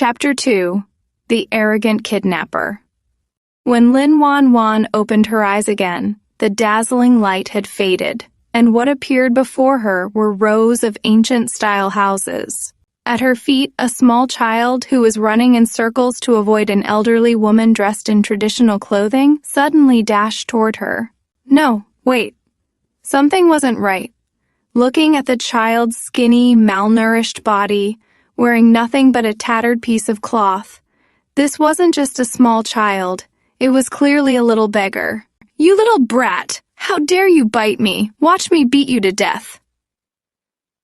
Chapter 2. The Arrogant Kidnapper. When Lin Wan Wan opened her eyes again, the dazzling light had faded, and what appeared before her were rows of ancient-style houses. At her feet, a small child who was running in circles to avoid an elderly woman dressed in traditional clothing suddenly dashed toward her. No, wait. Something wasn't right. Looking at the child's skinny, malnourished body, wearing nothing but a tattered piece of cloth, this wasn't just a small child. It was clearly a little beggar. "You little brat! How dare you bite me? Watch me beat you to death!"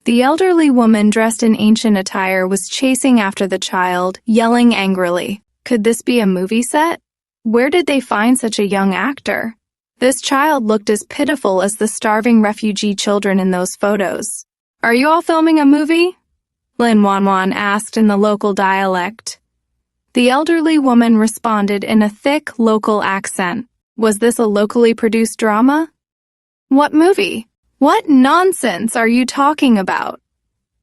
The elderly woman dressed in ancient attire was chasing after the child, yelling angrily. Could this be a movie set? Where did they find such a young actor? This child looked as pitiful as the starving refugee children in those photos. "Are you all filming a movie?" Lin Wan Wan asked in the local dialect. The elderly woman responded in a thick local accent. Was this a locally produced drama? "What movie? What nonsense are you talking about?"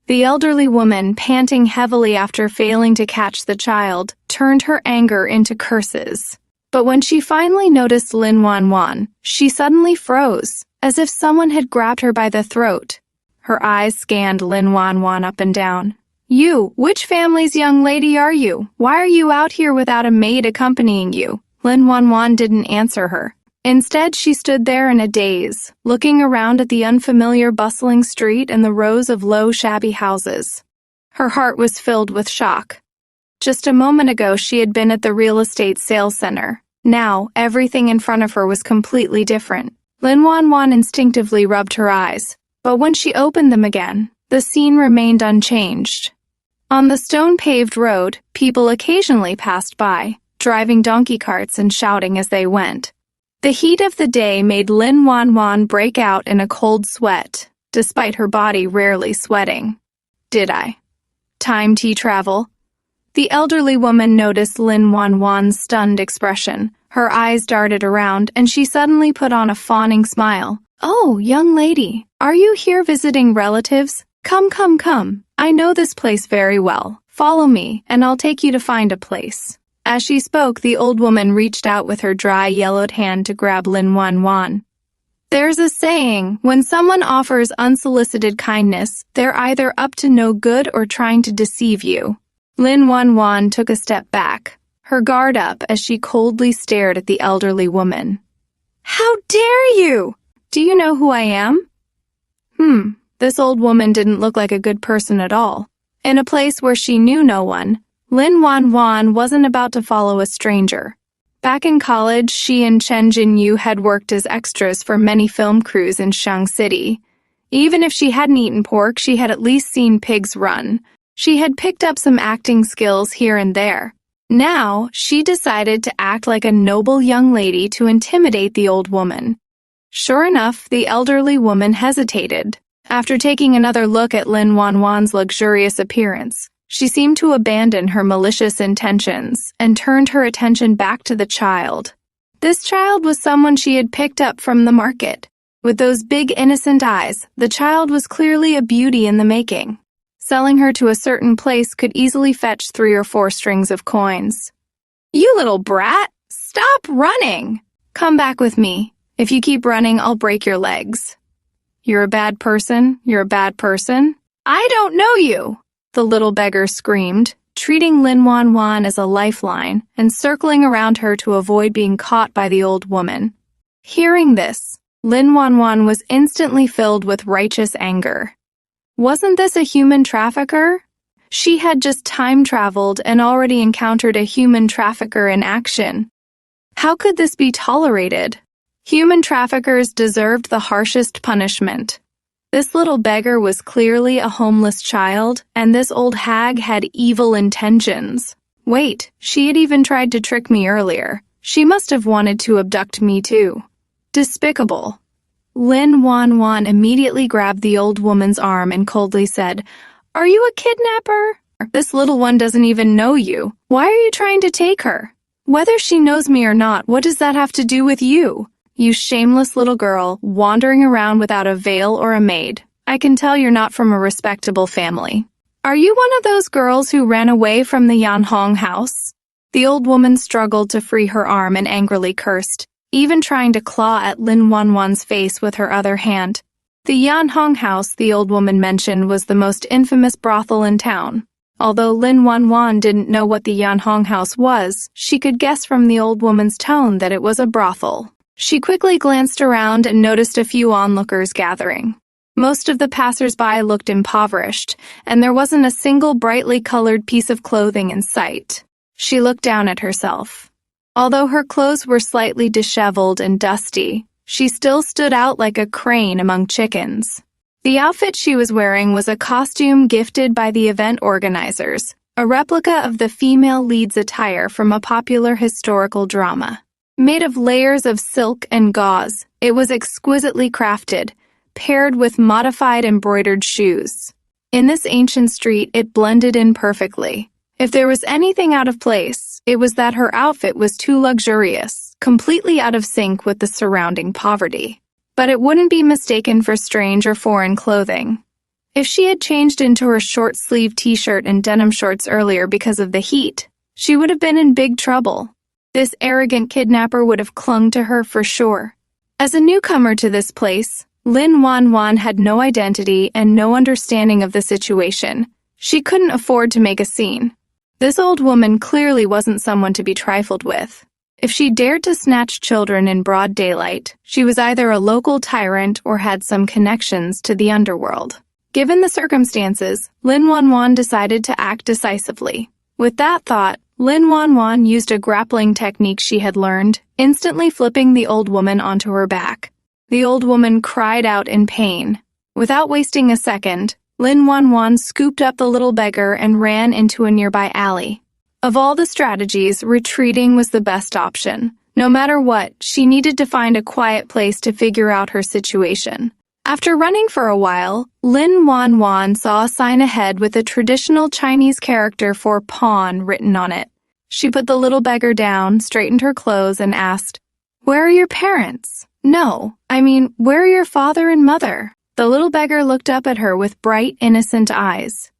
The elderly woman, panting heavily after failing to catch the child, turned her anger into curses. But when she finally noticed Lin Wan Wan, she suddenly froze, as if someone had grabbed her by the throat. Her eyes scanned Lin Wan Wan up and down. "You, which family's young lady are you? Why are you out here without a maid accompanying you?" Lin Wan Wan didn't answer her. Instead, she stood there in a daze, looking around at the unfamiliar bustling street and the rows of low, shabby houses. Her heart was filled with shock. Just a moment ago, she had been at the real estate sales center. Now, everything in front of her was completely different. Lin Wan Wan instinctively rubbed her eyes, but when she opened them again, the scene remained unchanged. On the stone-paved road, people occasionally passed by, driving donkey carts and shouting as they went. The heat of the day made Lin Wan Wan break out in a cold sweat, despite her body rarely sweating. Did I? Time travel? The elderly woman noticed Lin Wan Wan's stunned expression. Her eyes darted around, and she suddenly put on a fawning smile. "Oh, young lady, are you here visiting relatives? Come, come, come. I know this place very well. Follow me, and I'll take you to find a place." As she spoke, the old woman reached out with her dry, yellowed hand to grab Lin Wan Wan. There's a saying, when someone offers unsolicited kindness, they're either up to no good or trying to deceive you. Lin Wan Wan took a step back, her guard up as she coldly stared at the elderly woman. "How dare you? Do you know who I am?" This old woman didn't look like a good person at all. In a place where she knew no one, Lin Wan Wan wasn't about to follow a stranger. Back in college, she and Chen Jinyu had worked as extras for many film crews in Shang City. Even if she hadn't eaten pork, she had at least seen pigs run. She had picked up some acting skills here and there. Now, she decided to act like a noble young lady to intimidate the old woman. Sure enough, the elderly woman hesitated. After taking another look at Lin Wan Wan's luxurious appearance, she seemed to abandon her malicious intentions and turned her attention back to the child. This child was someone she had picked up from the market. With those big innocent eyes, the child was clearly a beauty in the making. Selling her to a certain place could easily fetch 3 or 4 strings of coins. "You little brat! Stop running! Come back with me. If you keep running, I'll break your legs." "You're a bad person? You're a bad person?" "I don't know you!" the little beggar screamed, treating Lin Wan Wan as a lifeline and circling around her to avoid being caught by the old woman. Hearing this, Lin Wan Wan was instantly filled with righteous anger. Wasn't this a human trafficker? She had just time-traveled and already encountered a human trafficker in action. How could this be tolerated? Human traffickers deserved the harshest punishment. This little beggar was clearly a homeless child, and this old hag had evil intentions. Wait, she had even tried to trick me earlier. She must have wanted to abduct me too. Despicable. Lin Wan Wan immediately grabbed the old woman's arm and coldly said, "Are you a kidnapper? This little one doesn't even know you. Why are you trying to take her? Whether she knows me or not, what does that have to do with you? You shameless little girl, wandering around without a veil or a maid. I can tell you're not from a respectable family." Are you one of those girls who ran away from the Yanhong house? The old woman struggled to free her arm and angrily cursed, even trying to claw at Lin Wan Wan's face with her other hand. The Yanhong house the old woman mentioned was the most infamous brothel in town. Although Lin Wan Wan didn't know what the Yanhong house was, she could guess from the old woman's tone that it was a brothel. She quickly glanced around and noticed a few onlookers gathering. Most of the passers-by looked impoverished, and there wasn't a single brightly colored piece of clothing in sight. She looked down at herself. Although her clothes were slightly disheveled and dusty, she still stood out like a crane among chickens. The outfit she was wearing was a costume gifted by the event organizers, a replica of the female lead's attire from a popular historical drama. Made of layers of silk and gauze, it was exquisitely crafted, paired with modified embroidered shoes. In this ancient street, it blended in perfectly. If there was anything out of place, it was that her outfit was too luxurious, completely out of sync with the surrounding poverty. But it wouldn't be mistaken for strange or foreign clothing. If she had changed into her short-sleeved t-shirt and denim shorts earlier because of the heat, she would have been in big trouble. This arrogant kidnapper would have clung to her for sure. As a newcomer to this place, Lin Wan Wan had no identity and no understanding of the situation. She couldn't afford to make a scene. This old woman clearly wasn't someone to be trifled with. If she dared to snatch children in broad daylight, she was either a local tyrant or had some connections to the underworld. Given the circumstances, Lin Wan Wan decided to act decisively. With that thought, Lin Wan Wan used a grappling technique she had learned, instantly flipping the old woman onto her back. The old woman cried out in pain. Without wasting a second, Lin Wan Wan scooped up the little beggar and ran into a nearby alley. Of all the strategies, retreating was the best option. No matter what, she needed to find a quiet place to figure out her situation. After running for a while, Lin Wan Wan saw a sign ahead with a traditional Chinese character for pawn written on it. She put the little beggar down, straightened her clothes, and asked, "Where are your parents?" Where are your father and mother?" The little beggar looked up at her with bright, innocent eyes.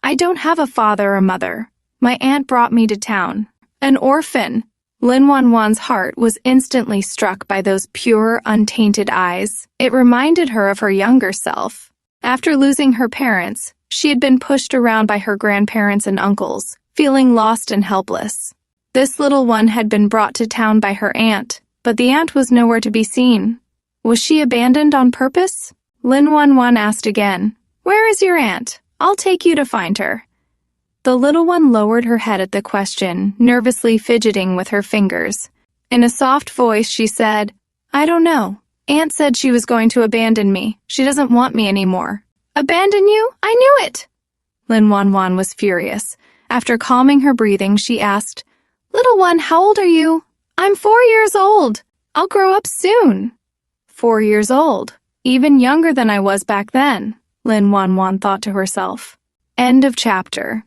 "I don't have a father or mother. My aunt brought me to town. An orphan." Lin Wan Wan's heart was instantly struck by those pure, untainted eyes. It reminded her of her younger self. After losing her parents, she had been pushed around by her grandparents and uncles, feeling lost and helpless. This little one had been brought to town by her aunt, but the aunt was nowhere to be seen. Was she abandoned on purpose? Lin Wan Wan asked again, "Where is your aunt? I'll take you to find her." The little one lowered her head at the question, nervously fidgeting with her fingers. In a soft voice, she said, "I don't know. Aunt said she was going to abandon me. She doesn't want me anymore." "Abandon you? I knew it!" Lin Wan Wan was furious. After calming her breathing, she asked, "Little one, how old are you?" "I'm 4 years old. I'll grow up soon." 4 years old. Even younger than I was back then, Lin Wan Wan thought to herself. End of chapter.